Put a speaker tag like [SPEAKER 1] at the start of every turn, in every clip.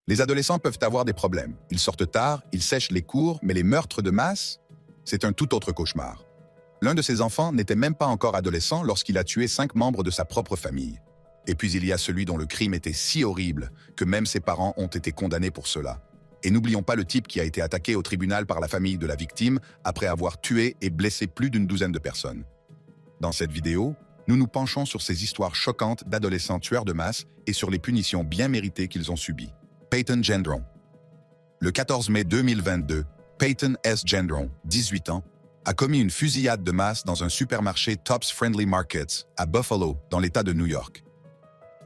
[SPEAKER 1] Les adolescents peuvent avoir des problèmes. Ils sortent tard, ils sèchent les cours, mais les meurtres de masse, c'est un tout autre cauchemar. L'un de ses enfants n'était même pas encore adolescent lorsqu'il a tué 5 membres de sa propre famille. Et puis il y a celui dont le crime était si horrible que même ses parents ont été condamnés pour cela. Et n'oublions pas le type qui a été attaqué au tribunal par la famille de la victime après avoir tué et blessé plus d'une douzaine de personnes. Dans cette vidéo, nous nous penchons sur ces histoires choquantes d'adolescents tueurs de masse et sur les punitions bien méritées qu'ils ont subies. Peyton Gendron. Le 14 mai 2022, Peyton S. Gendron, 18 ans, a commis une fusillade de masse dans un supermarché Tops Friendly Markets à Buffalo, dans l'État de New York.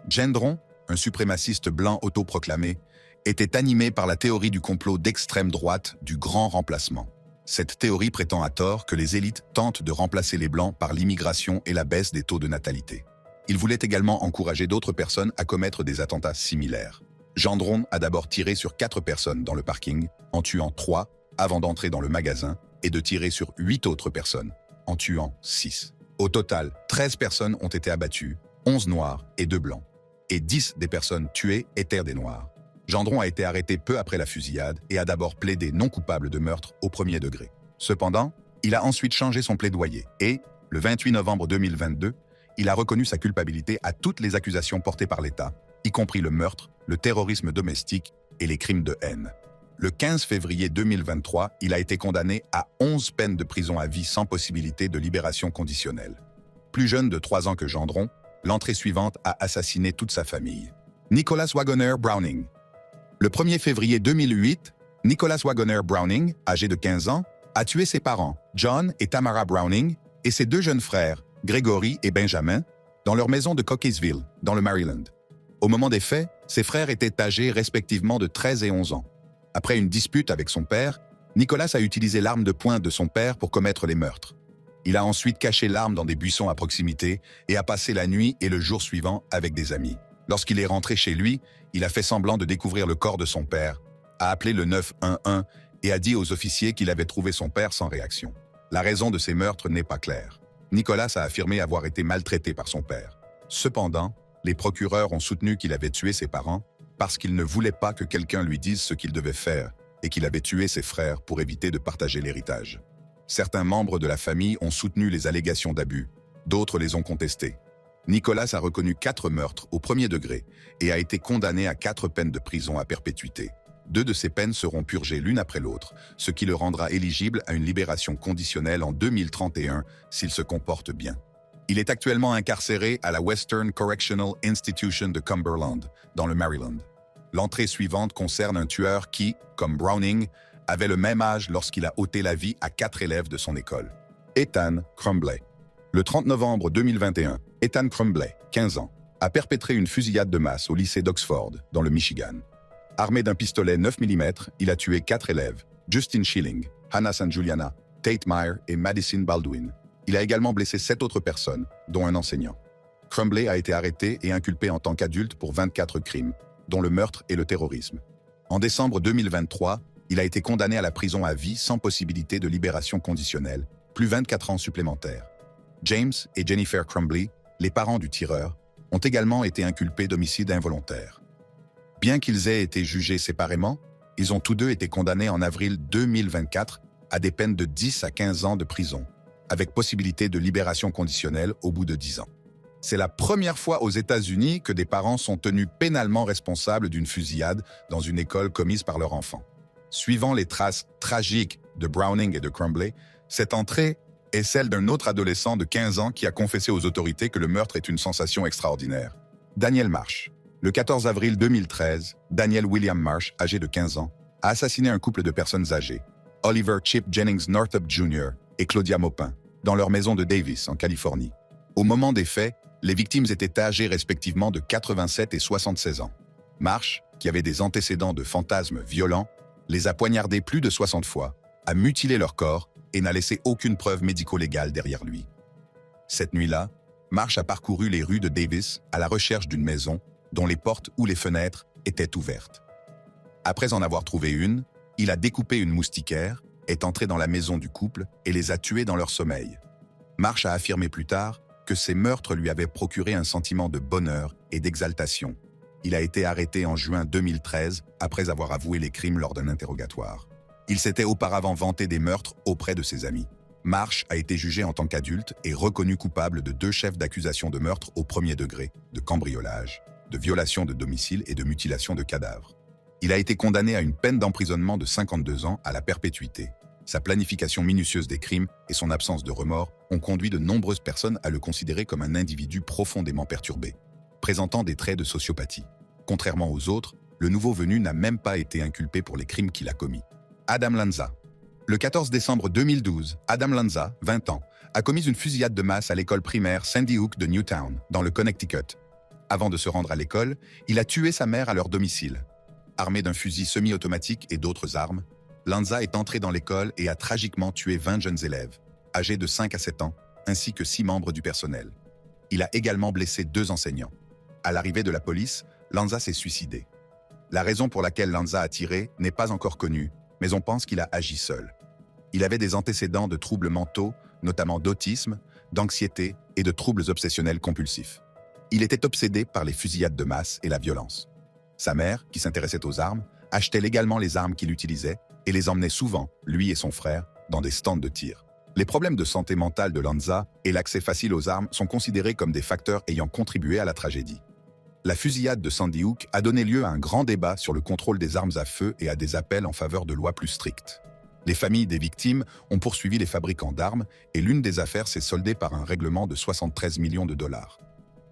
[SPEAKER 1] Gendron, un suprémaciste blanc autoproclamé, était animé par la théorie du complot d'extrême droite du grand remplacement. Cette théorie prétend à tort que les élites tentent de remplacer les Blancs par l'immigration et la baisse des taux de natalité. Il voulait également encourager d'autres personnes à commettre des attentats similaires. Gendron a d'abord tiré sur 4 personnes dans le parking, en tuant 3 avant d'entrer dans le magasin, et de tirer sur 8 autres personnes, en tuant 6. Au total, 13 personnes ont été abattues, 11 noirs et 2 blancs. Et 10 des personnes tuées étaient des noirs. Gendron a été arrêté peu après la fusillade et a d'abord plaidé non coupable de meurtre au premier degré. Cependant, il a ensuite changé son plaidoyer et, le 28 novembre 2022, il a reconnu sa culpabilité à toutes les accusations portées par l'État, y compris le meurtre, le terrorisme domestique et les crimes de haine. Le 15 février 2023, il a été condamné à 11 peines de prison à vie sans possibilité de libération conditionnelle. Plus jeune de 3 ans que Gendron, l'entrée suivante a assassiné toute sa famille. Nicholas Wagoner Browning. Le 1er février 2008, Nicholas Wagoner Browning, âgé de 15 ans, a tué ses parents, John et Tamara Browning, et ses 2 jeunes frères, Gregory et Benjamin, dans leur maison de Cockeysville, dans le Maryland. Au moment des faits, ses frères étaient âgés respectivement de 13 et 11 ans. Après une dispute avec son père, Nicholas a utilisé l'arme de poing de son père pour commettre les meurtres. Il a ensuite caché l'arme dans des buissons à proximité et a passé la nuit et le jour suivant avec des amis. Lorsqu'il est rentré chez lui, il a fait semblant de découvrir le corps de son père, a appelé le 911 et a dit aux officiers qu'il avait trouvé son père sans réaction. La raison de ces meurtres n'est pas claire. Nicholas a affirmé avoir été maltraité par son père. Cependant, les procureurs ont soutenu qu'il avait tué ses parents parce qu'il ne voulait pas que quelqu'un lui dise ce qu'il devait faire et qu'il avait tué ses frères pour éviter de partager l'héritage. Certains membres de la famille ont soutenu les allégations d'abus, d'autres les ont contestées. Nicholas a reconnu 4 meurtres au premier degré et a été condamné à 4 peines de prison à perpétuité. 2 de ces peines seront purgées l'une après l'autre, ce qui le rendra éligible à une libération conditionnelle en 2031 s'il se comporte bien. Il est actuellement incarcéré à la Western Correctional Institution de Cumberland, dans le Maryland. L'entrée suivante concerne un tueur qui, comme Browning, avait le même âge lorsqu'il a ôté la vie à 4 élèves de son école. Ethan Crumbley. Le 30 novembre 2021, Ethan Crumbley, 15 ans, a perpétré une fusillade de masse au lycée d'Oxford, dans le Michigan. Armé d'un pistolet 9 mm, il a tué 4 élèves, Justin Schilling, Hannah St. Juliana, Tate Meyer et Madison Baldwin. Il a également blessé 7 autres personnes, dont un enseignant. Crumbley a été arrêté et inculpé en tant qu'adulte pour 24 crimes, dont le meurtre et le terrorisme. En décembre 2023, il a été condamné à la prison à vie sans possibilité de libération conditionnelle, plus 24 ans supplémentaires. James et Jennifer Crumbley, les parents du tireur, ont également été inculpés d'homicide involontaire. Bien qu'ils aient été jugés séparément, ils ont tous deux été condamnés en avril 2024 à des peines de 10 à 15 ans de prison, avec possibilité de libération conditionnelle au bout de 10 ans. C'est la première fois aux États-Unis que des parents sont tenus pénalement responsables d'une fusillade dans une école commise par leur enfant. Suivant les traces tragiques de Browning et de Crumbley, cette entrée est celle d'un autre adolescent de 15 ans qui a confessé aux autorités que le meurtre est une sensation extraordinaire. Daniel Marsh. Le 14 avril 2013, Daniel William Marsh, âgé de 15 ans, a assassiné un couple de personnes âgées, Oliver Chip Jennings Northup Jr. et Claudia Maupin, dans leur maison de Davis, en Californie. Au moment des faits, les victimes étaient âgées respectivement de 87 et 76 ans. Marsh, qui avait des antécédents de fantasmes violents, les a poignardés plus de 60 fois, a mutilé leur corps et n'a laissé aucune preuve médico-légale derrière lui. Cette nuit-là, Marsh a parcouru les rues de Davis à la recherche d'une maison dont les portes ou les fenêtres étaient ouvertes. Après en avoir trouvé une, il a découpé une moustiquaire, est entré dans la maison du couple et les a tués dans leur sommeil. Marsh a affirmé plus tard que ces meurtres lui avaient procuré un sentiment de bonheur et d'exaltation. Il a été arrêté en juin 2013 après avoir avoué les crimes lors d'un interrogatoire. Il s'était auparavant vanté des meurtres auprès de ses amis. Marsh a été jugé en tant qu'adulte et reconnu coupable de 2 chefs d'accusation de meurtre au premier degré, de cambriolage, de violation de domicile et de mutilation de cadavres. Il a été condamné à une peine d'emprisonnement de 52 ans à la perpétuité. Sa planification minutieuse des crimes et son absence de remords ont conduit de nombreuses personnes à le considérer comme un individu profondément perturbé, présentant des traits de sociopathie. Contrairement aux autres, le nouveau venu n'a même pas été inculpé pour les crimes qu'il a commis. Adam Lanza. Le 14 décembre 2012, Adam Lanza, 20 ans, a commis une fusillade de masse à l'école primaire Sandy Hook de Newtown, dans le Connecticut. Avant de se rendre à l'école, il a tué sa mère à leur domicile. Armé d'un fusil semi-automatique et d'autres armes, Lanza est entré dans l'école et a tragiquement tué 20 jeunes élèves, âgés de 5 à 7 ans, ainsi que 6 membres du personnel. Il a également blessé 2 enseignants. À l'arrivée de la police, Lanza s'est suicidé. La raison pour laquelle Lanza a tiré n'est pas encore connue, mais on pense qu'il a agi seul. Il avait des antécédents de troubles mentaux, notamment d'autisme, d'anxiété et de troubles obsessionnels compulsifs. Il était obsédé par les fusillades de masse et la violence. Sa mère, qui s'intéressait aux armes, achetait légalement les armes qu'il utilisait et les emmenait souvent, lui et son frère, dans des stands de tir. Les problèmes de santé mentale de Lanza et l'accès facile aux armes sont considérés comme des facteurs ayant contribué à la tragédie. La fusillade de Sandy Hook a donné lieu à un grand débat sur le contrôle des armes à feu et à des appels en faveur de lois plus strictes. Les familles des victimes ont poursuivi les fabricants d'armes et l'une des affaires s'est soldée par un règlement de 73 millions de dollars.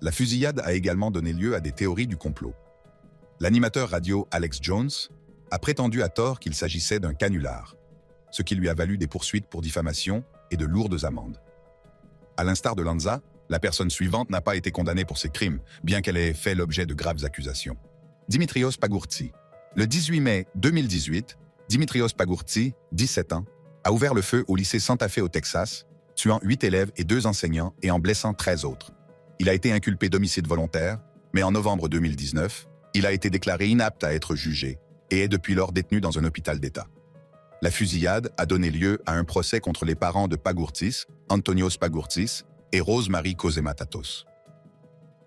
[SPEAKER 1] La fusillade a également donné lieu à des théories du complot. L'animateur radio Alex Jones a prétendu à tort qu'il s'agissait d'un canular, ce qui lui a valu des poursuites pour diffamation et de lourdes amendes. À l'instar de Lanza, la personne suivante n'a pas été condamnée pour ses crimes, bien qu'elle ait fait l'objet de graves accusations. Dimitrios Pagourtsi. Le 18 mai 2018, Dimitrios Pagourtsi, 17 ans, a ouvert le feu au lycée Santa Fe au Texas, tuant 8 élèves et 2 enseignants et en blessant 13 autres. Il a été inculpé d'homicide volontaire, mais en novembre 2019, il a été déclaré inapte à être jugé et est depuis lors détenu dans un hôpital d'État. La fusillade a donné lieu à un procès contre les parents de Pagourtsis, Antonios Pagourtsis et Rose-Marie Kosematatos.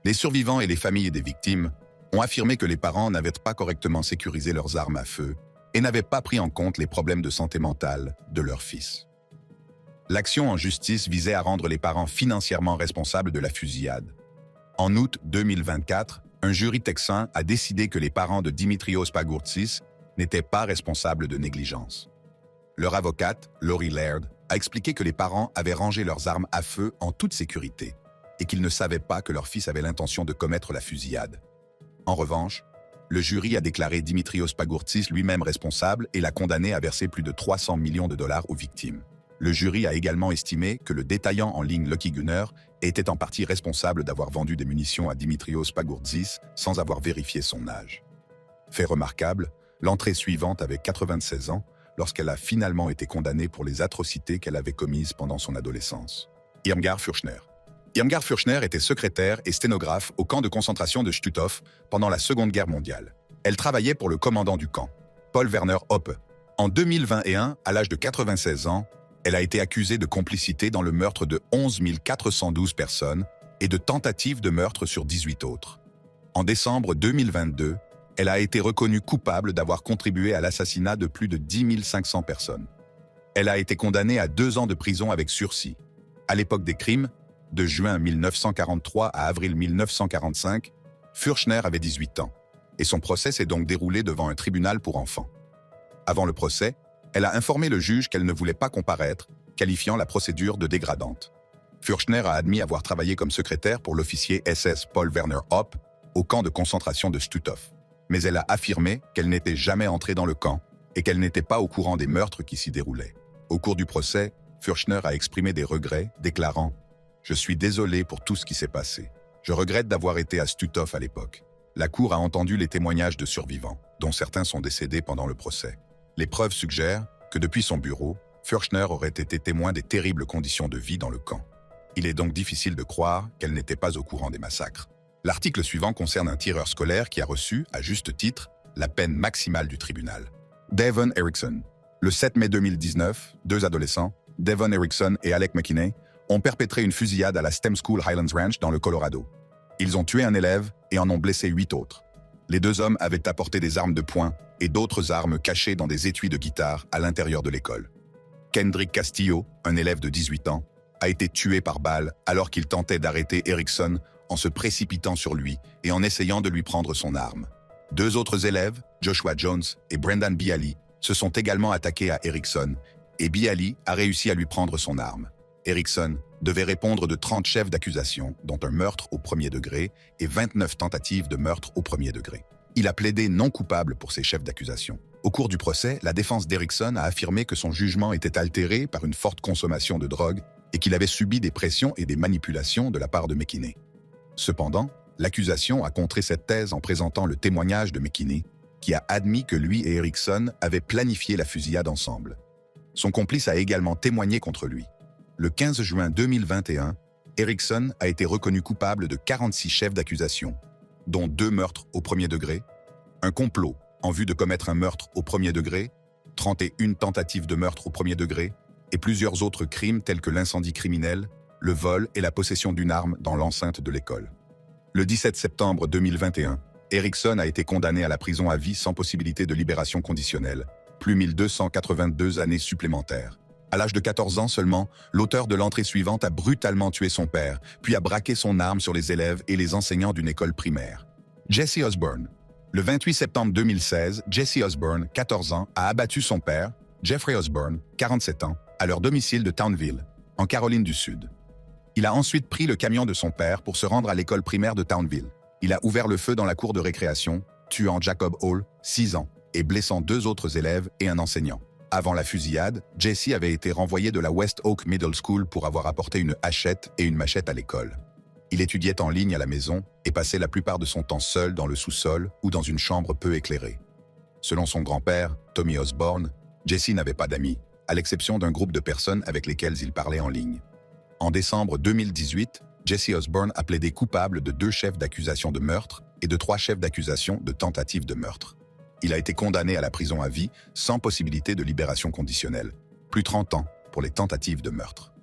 [SPEAKER 1] Les survivants et les familles des victimes ont affirmé que les parents n'avaient pas correctement sécurisé leurs armes à feu et n'avaient pas pris en compte les problèmes de santé mentale de leur fils. L'action en justice visait à rendre les parents financièrement responsables de la fusillade. En août 2024, un jury texan a décidé que les parents de Dimitrios Pagourtsis n'étaient pas responsables de négligence. Leur avocate, Lori Laird, a expliqué que les parents avaient rangé leurs armes à feu en toute sécurité et qu'ils ne savaient pas que leur fils avait l'intention de commettre la fusillade. En revanche, le jury a déclaré Dimitrios Pagourtsis lui-même responsable et l'a condamné à verser plus de 300 millions de dollars aux victimes. Le jury a également estimé que le détaillant en ligne Lucky Gunner était en partie responsable d'avoir vendu des munitions à Dimitrios Pagourtsis sans avoir vérifié son âge. Fait remarquable, l'entrée suivante avait 96 ans lorsqu'elle a finalement été condamnée pour les atrocités qu'elle avait commises pendant son adolescence. Irmgard Fürchner. Irmgard Fürchner était secrétaire et sténographe au camp de concentration de Stutthof pendant la Seconde Guerre mondiale. Elle travaillait pour le commandant du camp, Paul Werner Hoppe. En 2021, à l'âge de 96 ans, elle a été accusée de complicité dans le meurtre de 11 412 personnes et de tentative de meurtre sur 18 autres. En décembre 2022, elle a été reconnue coupable d'avoir contribué à l'assassinat de plus de 10 500 personnes. Elle a été condamnée à 2 ans de prison avec sursis. À l'époque des crimes, de juin 1943 à avril 1945, Fürchner avait 18 ans, et son procès s'est donc déroulé devant un tribunal pour enfants. Avant le procès, elle a informé le juge qu'elle ne voulait pas comparaître, qualifiant la procédure de dégradante. Fürchner a admis avoir travaillé comme secrétaire pour l'officier SS Paul Werner Hoppe au camp de concentration de Stutthof. Mais elle a affirmé qu'elle n'était jamais entrée dans le camp et qu'elle n'était pas au courant des meurtres qui s'y déroulaient. Au cours du procès, Fürchner a exprimé des regrets, déclarant « Je suis désolé pour tout ce qui s'est passé. Je regrette d'avoir été à Stutthof à l'époque. » La cour a entendu les témoignages de survivants, dont certains sont décédés pendant le procès. Les preuves suggèrent que depuis son bureau, Fürchner aurait été témoin des terribles conditions de vie dans le camp. Il est donc difficile de croire qu'elle n'était pas au courant des massacres. L'article suivant concerne un tireur scolaire qui a reçu, à juste titre, la peine maximale du tribunal. Devon Erickson. Le 7 mai 2019, 2 adolescents, Devon Erickson et Alec McKinney, ont perpétré une fusillade à la STEM School Highlands Ranch dans le Colorado. Ils ont tué un élève et en ont blessé 8 autres. Les deux hommes avaient apporté des armes de poing et d'autres armes cachées dans des étuis de guitare à l'intérieur de l'école. Kendrick Castillo, un élève de 18 ans, a été tué par balle alors qu'il tentait d'arrêter Erickson en se précipitant sur lui et en essayant de lui prendre son arme. Deux autres élèves, Joshua Jones et Brendan Bialy, se sont également attaqués à Erickson et Bialy a réussi à lui prendre son arme. Erickson devait répondre de 30 chefs d'accusation, dont un meurtre au premier degré et 29 tentatives de meurtre au premier degré. Il a plaidé non coupable pour ces chefs d'accusation. Au cours du procès, la défense d'Erickson a affirmé que son jugement était altéré par une forte consommation de drogue et qu'il avait subi des pressions et des manipulations de la part de McKinney. Cependant, l'accusation a contré cette thèse en présentant le témoignage de McKinney, qui a admis que lui et Erickson avaient planifié la fusillade ensemble. Son complice a également témoigné contre lui. Le 15 juin 2021, Erickson a été reconnu coupable de 46 chefs d'accusation, dont 2 meurtres au premier degré, un complot en vue de commettre un meurtre au premier degré, 31 tentatives de meurtre au premier degré, et plusieurs autres crimes tels que l'incendie criminel, le vol et la possession d'une arme dans l'enceinte de l'école. Le 17 septembre 2021, Erickson a été condamné à la prison à vie sans possibilité de libération conditionnelle, plus 1282 années supplémentaires. À l'âge de 14 ans seulement, l'auteur de l'entrée suivante a brutalement tué son père, puis a braqué son arme sur les élèves et les enseignants d'une école primaire. Jesse Osborne. Le 28 septembre 2016, Jesse Osborne, 14 ans, a abattu son père, Jeffrey Osborne, 47 ans, à leur domicile de Townville, en Caroline du Sud. Il a ensuite pris le camion de son père pour se rendre à l'école primaire de Townville. Il a ouvert le feu dans la cour de récréation, tuant Jacob Hall, 6 ans, et blessant 2 autres élèves et un enseignant. Avant la fusillade, Jesse avait été renvoyé de la West Oak Middle School pour avoir apporté une hachette et une machette à l'école. Il étudiait en ligne à la maison et passait la plupart de son temps seul dans le sous-sol ou dans une chambre peu éclairée. Selon son grand-père, Tommy Osborne, Jesse n'avait pas d'amis, à l'exception d'un groupe de personnes avec lesquelles il parlait en ligne. En décembre 2018, Jesse Osborne a plaidé coupable de 2 chefs d'accusation de meurtre et de 3 chefs d'accusation de tentative de meurtre. Il a été condamné à la prison à vie sans possibilité de libération conditionnelle, plus 30 ans pour les tentatives de meurtre.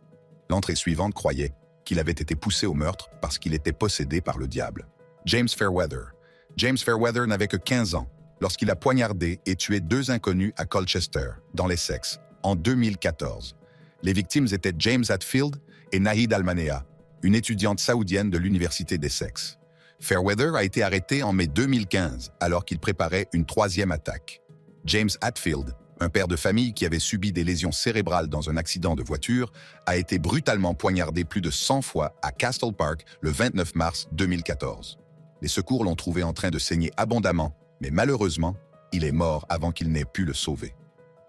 [SPEAKER 1] L'entrée suivante croyait qu'il avait été poussé au meurtre parce qu'il était possédé par le diable. James Fairweather. James Fairweather n'avait que 15 ans lorsqu'il a poignardé et tué 2 inconnus à Colchester, dans l'Essex, en 2014. Les victimes étaient James Hatfield et Nahid Almanea, une étudiante saoudienne de l'université d'Essex. Fairweather a été arrêté en mai 2015 alors qu'il préparait une 3e attaque. James Hatfield, un père de famille qui avait subi des lésions cérébrales dans un accident de voiture, a été brutalement poignardé plus de 100 fois à Castle Park le 29 mars 2014. Les secours l'ont trouvé en train de saigner abondamment, mais malheureusement, il est mort avant qu'il n'ait pu le sauver.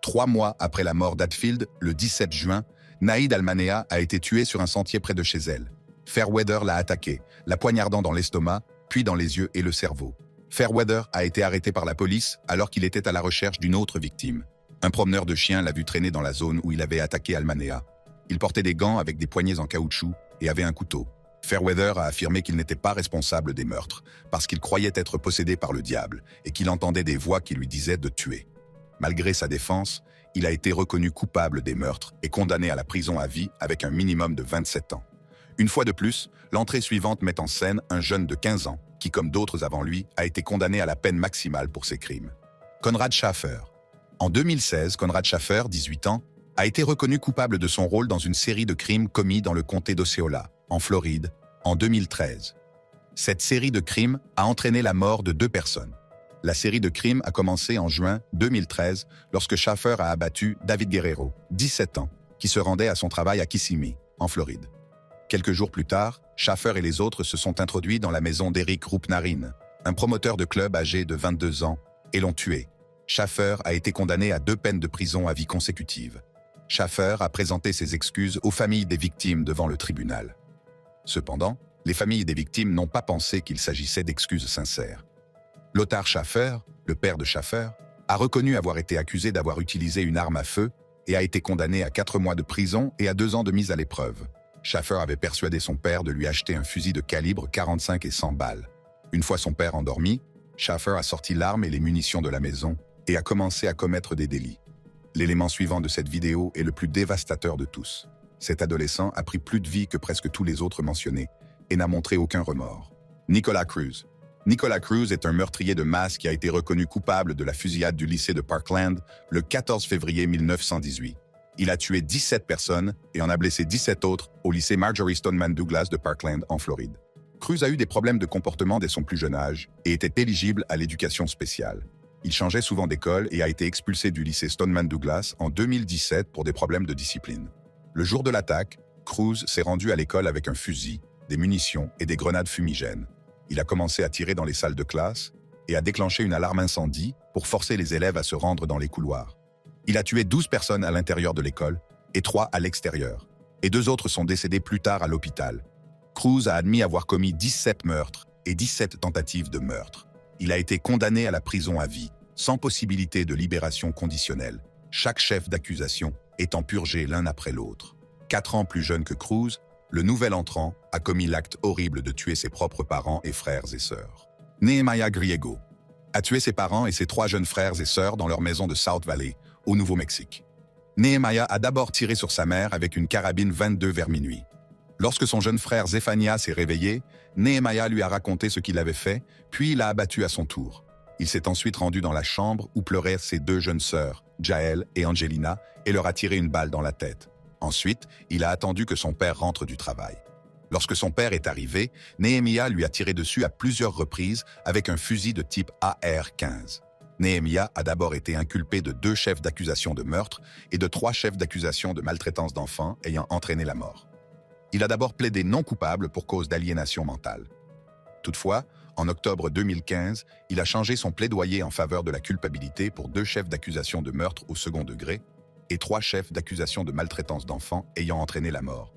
[SPEAKER 1] 3 mois après la mort d'Hatfield, le 17 juin, Nahid Almanea a été tuée sur un sentier près de chez elle. Fairweather l'a attaqué, la poignardant dans l'estomac, puis dans les yeux et le cerveau. Fairweather a été arrêté par la police alors qu'il était à la recherche d'une autre victime. Un promeneur de chiens l'a vu traîner dans la zone où il avait attaqué Almanea. Il portait des gants avec des poignées en caoutchouc et avait un couteau. Fairweather a affirmé qu'il n'était pas responsable des meurtres, parce qu'il croyait être possédé par le diable et qu'il entendait des voix qui lui disaient de tuer. Malgré sa défense, il a été reconnu coupable des meurtres et condamné à la prison à vie avec un minimum de 27 ans. Une fois de plus, l'entrée suivante met en scène un jeune de 15 ans qui, comme d'autres avant lui, a été condamné à la peine maximale pour ses crimes. Conrad Schaeffer. En 2016, Conrad Schaeffer, 18 ans, a été reconnu coupable de son rôle dans une série de crimes commis dans le comté d'Osceola, en Floride, en 2013. Cette série de crimes a entraîné la mort de 2 personnes. La série de crimes a commencé en juin 2013 lorsque Schaeffer a abattu David Guerrero, 17 ans, qui se rendait à son travail à Kissimmee, en Floride. Quelques jours plus tard, Schaeffer et les autres se sont introduits dans la maison d'Eric Roupnarin, un promoteur de club âgé de 22 ans, et l'ont tué. Schaeffer a été condamné à 2 peines de prison à vie consécutives. Schaeffer a présenté ses excuses aux familles des victimes devant le tribunal. Cependant, les familles des victimes n'ont pas pensé qu'il s'agissait d'excuses sincères. Lothar Schaeffer, le père de Schaeffer, a reconnu avoir été accusé d'avoir utilisé une arme à feu et a été condamné à 4 mois de prison et à 2 ans de mise à l'épreuve. Schaeffer avait persuadé son père de lui acheter un fusil de calibre 45 et 100 balles. Une fois son père endormi, Schaeffer a sorti l'arme et les munitions de la maison et a commencé à commettre des délits. L'élément suivant de cette vidéo est le plus dévastateur de tous. Cet adolescent a pris plus de vie que presque tous les autres mentionnés et n'a montré aucun remords. Nicolas Cruz. Nicholas Cruz est un meurtrier de masse qui a été reconnu coupable de la fusillade du lycée de Parkland le 14 février 1918. Il a tué 17 personnes et en a blessé 17 autres au lycée Marjory Stoneman Douglas de Parkland, en Floride. Cruz a eu des problèmes de comportement dès son plus jeune âge et était éligible à l'éducation spéciale. Il changeait souvent d'école et a été expulsé du lycée Stoneman Douglas en 2017 pour des problèmes de discipline. Le jour de l'attaque, Cruz s'est rendu à l'école avec un fusil, des munitions et des grenades fumigènes. Il a commencé à tirer dans les salles de classe et a déclenché une alarme incendie pour forcer les élèves à se rendre dans les couloirs. Il a tué 12 personnes à l'intérieur de l'école et 3 à l'extérieur, et 2 autres sont décédés plus tard à l'hôpital. Cruz a admis avoir commis 17 meurtres et 17 tentatives de meurtre. Il a été condamné à la prison à vie, sans possibilité de libération conditionnelle, chaque chef d'accusation étant purgé l'un après l'autre. 4 ans plus jeune que Cruz, le nouvel entrant a commis l'acte horrible de tuer ses propres parents et frères et sœurs. Nehemiah Griego a tué ses parents et ses 3 jeunes frères et sœurs dans leur maison de South Valley, au Nouveau-Mexique. Nehemiah a d'abord tiré sur sa mère avec une carabine 22 vers minuit. Lorsque son jeune frère Zephaniah s'est réveillé, Nehemiah lui a raconté ce qu'il avait fait, puis il l'a abattu à son tour. Il s'est ensuite rendu dans la chambre où pleuraient ses 2 jeunes sœurs, Jael et Angelina, et leur a tiré une balle dans la tête. Ensuite, il a attendu que son père rentre du travail. Lorsque son père est arrivé, Nehemiah lui a tiré dessus à plusieurs reprises avec un fusil de type AR-15. Nehemiah a d'abord été inculpé de 2 chefs d'accusation de meurtre et de 3 chefs d'accusation de maltraitance d'enfants ayant entraîné la mort. Il a d'abord plaidé non coupable pour cause d'aliénation mentale. Toutefois, en octobre 2015, il a changé son plaidoyer en faveur de la culpabilité pour 2 chefs d'accusation de meurtre au second degré et 3 chefs d'accusation de maltraitance d'enfants ayant entraîné la mort.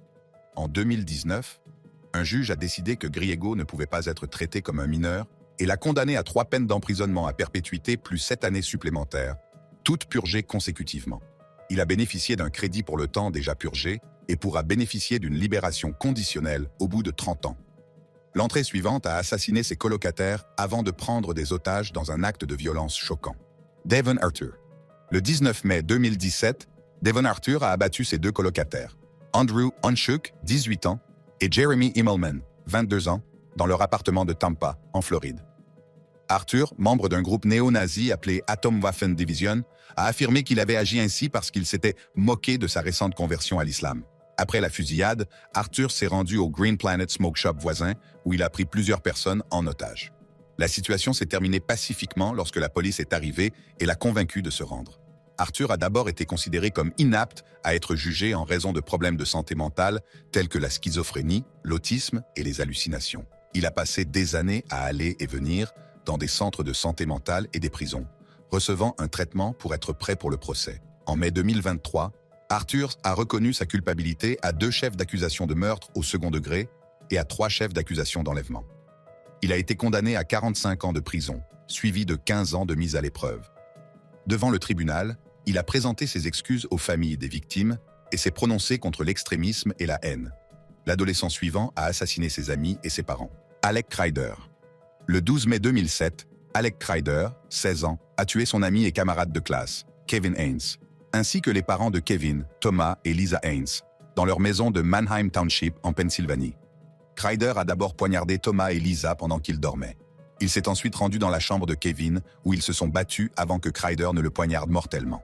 [SPEAKER 1] En 2019, un juge a décidé que Griego ne pouvait pas être traité comme un mineur et l'a condamné à 3 peines d'emprisonnement à perpétuité plus 7 années supplémentaires, toutes purgées consécutivement. Il a bénéficié d'un crédit pour le temps déjà purgé et pourra bénéficier d'une libération conditionnelle au bout de 30 ans. L'entrée suivante a assassiné ses colocataires avant de prendre des otages dans un acte de violence choquant. Devon Arthur. Le 19 mai 2017, Devon Arthur a abattu ses 2 colocataires, Andrew Onshuk, 18 ans, et Jeremy Immelman, 22 ans, dans leur appartement de Tampa, en Floride. Arthur, membre d'un groupe néo-nazi appelé Atomwaffen Division, a affirmé qu'il avait agi ainsi parce qu'il s'était moqué de sa récente conversion à l'islam. Après la fusillade, Arthur s'est rendu au Green Planet Smoke Shop voisin où il a pris plusieurs personnes en otage. La situation s'est terminée pacifiquement lorsque la police est arrivée et l'a convaincu de se rendre. Arthur a d'abord été considéré comme inapte à être jugé en raison de problèmes de santé mentale tels que la schizophrénie, l'autisme et les hallucinations. Il a passé des années à aller et venir dans des centres de santé mentale et des prisons, recevant un traitement pour être prêt pour le procès. En mai 2023, Arthur a reconnu sa culpabilité à 2 chefs d'accusation de meurtre au second degré et à 3 chefs d'accusation d'enlèvement. Il a été condamné à 45 ans de prison, suivi de 15 ans de mise à l'épreuve. Devant le tribunal, il a présenté ses excuses aux familles des victimes et s'est prononcé contre l'extrémisme et la haine. L'adolescent suivant a assassiné ses amis et ses parents. Alec Kreider. Le 12 mai 2007, Alec Kreider, 16 ans, a tué son ami et camarade de classe, Kevin Haynes, ainsi que les parents de Kevin, Thomas et Lisa Haynes, dans leur maison de Manheim Township en Pennsylvanie. Kreider a d'abord poignardé Thomas et Lisa pendant qu'ils dormaient. Il s'est ensuite rendu dans la chambre de Kevin, où ils se sont battus avant que Kreider ne le poignarde mortellement.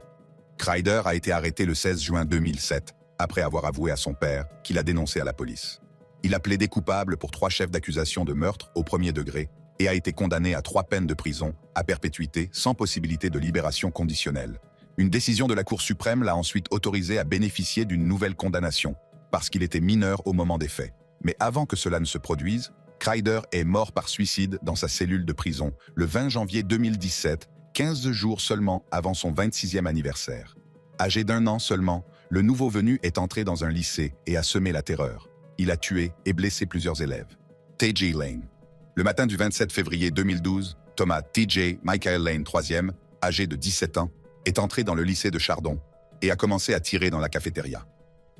[SPEAKER 1] Kreider a été arrêté le 16 juin 2007, après avoir avoué à son père qu'il a dénoncé à la police. Il a plaidé coupable pour 3 chefs d'accusation de meurtre au premier degré et a été condamné à 3 peines de prison à perpétuité sans possibilité de libération conditionnelle. Une décision de la Cour suprême l'a ensuite autorisé à bénéficier d'une nouvelle condamnation, parce qu'il était mineur au moment des faits. Mais avant que cela ne se produise, Kreider est mort par suicide dans sa cellule de prison le 20 janvier 2017, 15 jours seulement avant son 26e anniversaire. Âgé d'1 an seulement, le nouveau venu est entré dans un lycée et a semé la terreur. Il a tué et blessé plusieurs élèves. T.J. Lane. Le matin du 27 février 2012, Thomas T.J. Michael Lane, 3e, âgé de 17 ans, est entré dans le lycée de Chardon et a commencé à tirer dans la cafétéria.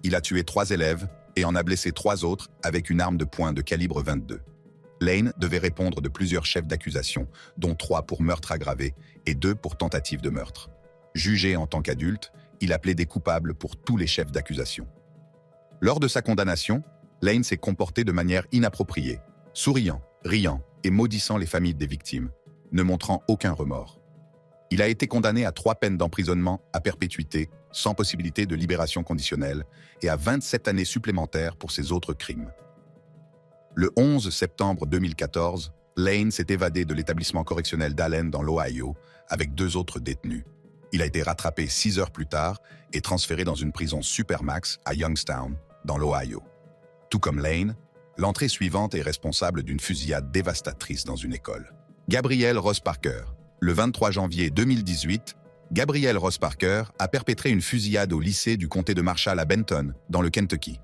[SPEAKER 1] Il a tué 3 élèves et en a blessé 3 autres avec une arme de poing de calibre 22. Lane devait répondre de plusieurs chefs d'accusation, dont 3 pour meurtre aggravé et 2 pour tentative de meurtre. Jugé en tant qu'adulte, il a plaidé coupable pour tous les chefs d'accusation. Lors de sa condamnation, Lane s'est comporté de manière inappropriée, souriant, riant et maudissant les familles des victimes, ne montrant aucun remords. Il a été condamné à 3 peines d'emprisonnement à perpétuité, sans possibilité de libération conditionnelle, et à 27 années supplémentaires pour ses autres crimes. Le 11 septembre 2014, Lane s'est évadé de l'établissement correctionnel d'Allen dans l'Ohio avec 2 autres détenus. Il a été rattrapé 6 heures plus tard et transféré dans une prison supermax à Youngstown, dans l'Ohio. Tout comme Lane, l'entrée suivante est responsable d'une fusillade dévastatrice dans une école. Gabrielle Ross Parker. Le 23 janvier 2018, Gabrielle Ross Parker a perpétré une fusillade au lycée du comté de Marshall à Benton, dans le Kentucky.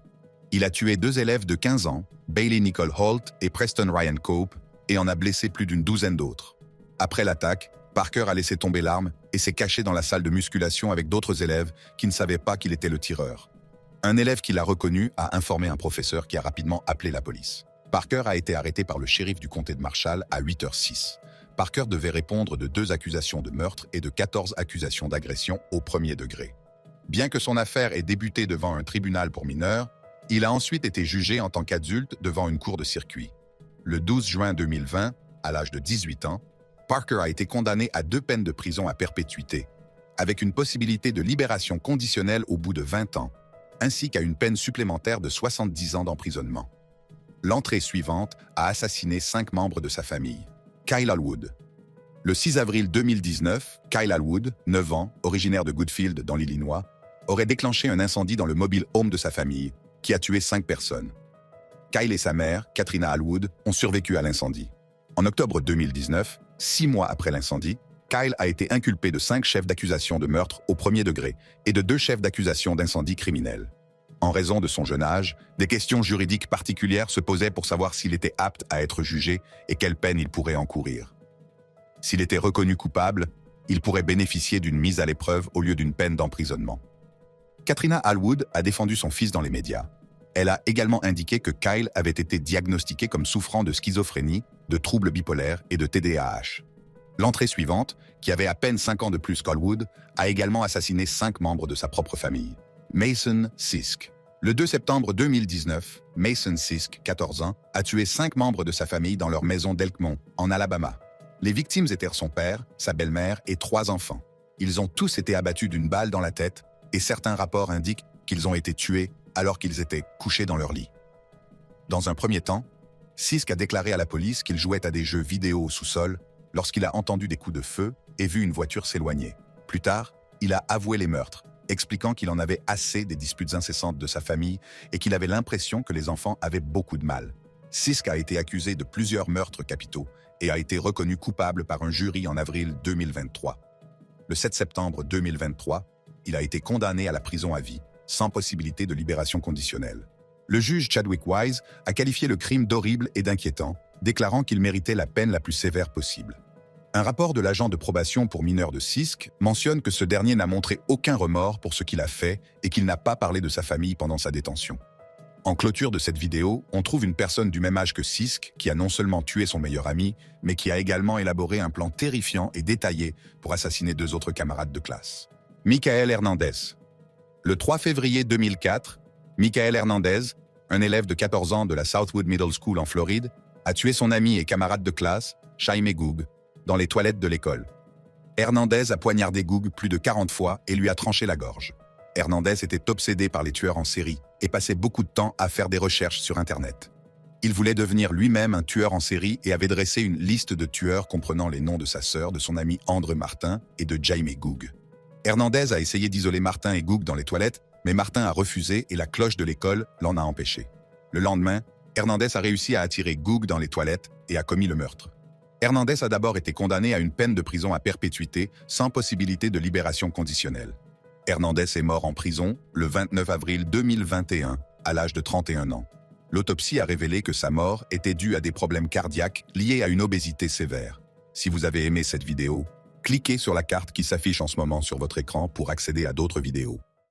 [SPEAKER 1] Il a tué 2 élèves de 15 ans, Bailey Nicole Holt et Preston Ryan Cope, et en a blessé plus d'une douzaine d'autres. Après l'attaque, Parker a laissé tomber l'arme et s'est caché dans la salle de musculation avec d'autres élèves qui ne savaient pas qu'il était le tireur. Un élève qui l'a reconnu a informé un professeur qui a rapidement appelé la police. Parker a été arrêté par le shérif du comté de Marshall à 8h06. Parker devait répondre de 2 accusations de meurtre et de 14 accusations d'agression au premier degré. Bien que son affaire ait débuté devant un tribunal pour mineurs, il a ensuite été jugé en tant qu'adulte devant une cour de circuit. Le 12 juin 2020, à l'âge de 18 ans, Parker a été condamné à 2 peines de prison à perpétuité, avec une possibilité de libération conditionnelle au bout de 20 ans, ainsi qu'à une peine supplémentaire de 70 ans d'emprisonnement. L'entrée suivante a assassiné 5 membres de sa famille. Kyle Allwood. Le 6 avril 2019, Kyle Allwood, 9 ans, originaire de Goodfield dans l'Illinois, aurait déclenché un incendie dans le mobile home de sa famille, qui a tué 5 personnes. Kyle et sa mère, Katrina Allwood, ont survécu à l'incendie. En octobre 2019, 6 mois après l'incendie, Kyle a été inculpé de 5 chefs d'accusation de meurtre au premier degré et de 2 chefs d'accusation d'incendie criminel. En raison de son jeune âge, des questions juridiques particulières se posaient pour savoir s'il était apte à être jugé et quelle peine il pourrait encourir. S'il était reconnu coupable, il pourrait bénéficier d'une mise à l'épreuve au lieu d'une peine d'emprisonnement. Katrina Allwood a défendu son fils dans les médias. Elle a également indiqué que Kyle avait été diagnostiqué comme souffrant de schizophrénie, de troubles bipolaires et de TDAH. L'entrée suivante, qui avait à peine 5 ans de plus qu'Allwood, a également assassiné 5 membres de sa propre famille. Mason Sisk. Le 2 septembre 2019, Mason Sisk, 14 ans, a tué 5 membres de sa famille dans leur maison d'Elkmont, en Alabama. Les victimes étaient son père, sa belle-mère et 3 enfants. Ils ont tous été abattus d'une balle dans la tête et certains rapports indiquent qu'ils ont été tués alors qu'ils étaient couchés dans leur lit. Dans un premier temps, Sisk a déclaré à la police qu'il jouait à des jeux vidéo au sous-sol lorsqu'il a entendu des coups de feu et vu une voiture s'éloigner. Plus tard, il a avoué les meurtres, expliquant qu'il en avait assez des disputes incessantes de sa famille et qu'il avait l'impression que les enfants avaient beaucoup de mal. Sisk a été accusé de plusieurs meurtres capitaux et a été reconnu coupable par un jury en avril 2023. Le 7 septembre 2023, il a été condamné à la prison à vie, sans possibilité de libération conditionnelle. Le juge Chadwick Wise a qualifié le crime d'horrible et d'inquiétant, déclarant qu'il méritait la peine la plus sévère possible. Un rapport de l'agent de probation pour mineurs de Sisk mentionne que ce dernier n'a montré aucun remords pour ce qu'il a fait et qu'il n'a pas parlé de sa famille pendant sa détention. En clôture de cette vidéo, on trouve une personne du même âge que Sisk qui a non seulement tué son meilleur ami, mais qui a également élaboré un plan terrifiant et détaillé pour assassiner 2 autres camarades de classe. Michael Hernandez. Le 3 février 2004, Michael Hernandez, un élève de 14 ans de la Southwood Middle School en Floride, a tué son ami et camarade de classe, Jaime Goog, dans les toilettes de l'école. Hernandez a poignardé Goog plus de 40 fois et lui a tranché la gorge. Hernandez était obsédé par les tueurs en série et passait beaucoup de temps à faire des recherches sur Internet. Il voulait devenir lui-même un tueur en série et avait dressé une liste de tueurs comprenant les noms de sa sœur, de son ami Andrew Martin et de Jaime Goog. Hernandez a essayé d'isoler Martin et Goog dans les toilettes, mais Martin a refusé et la cloche de l'école l'en a empêché. Le lendemain, Hernandez a réussi à attirer Goog dans les toilettes et a commis le meurtre. Hernandez a d'abord été condamné à une peine de prison à perpétuité sans possibilité de libération conditionnelle. Hernandez est mort en prison le 29 avril 2021, à l'âge de 31 ans. L'autopsie a révélé que sa mort était due à des problèmes cardiaques liés à une obésité sévère. Si vous avez aimé cette vidéo, cliquez sur la carte qui s'affiche en ce moment sur votre écran pour accéder à d'autres vidéos.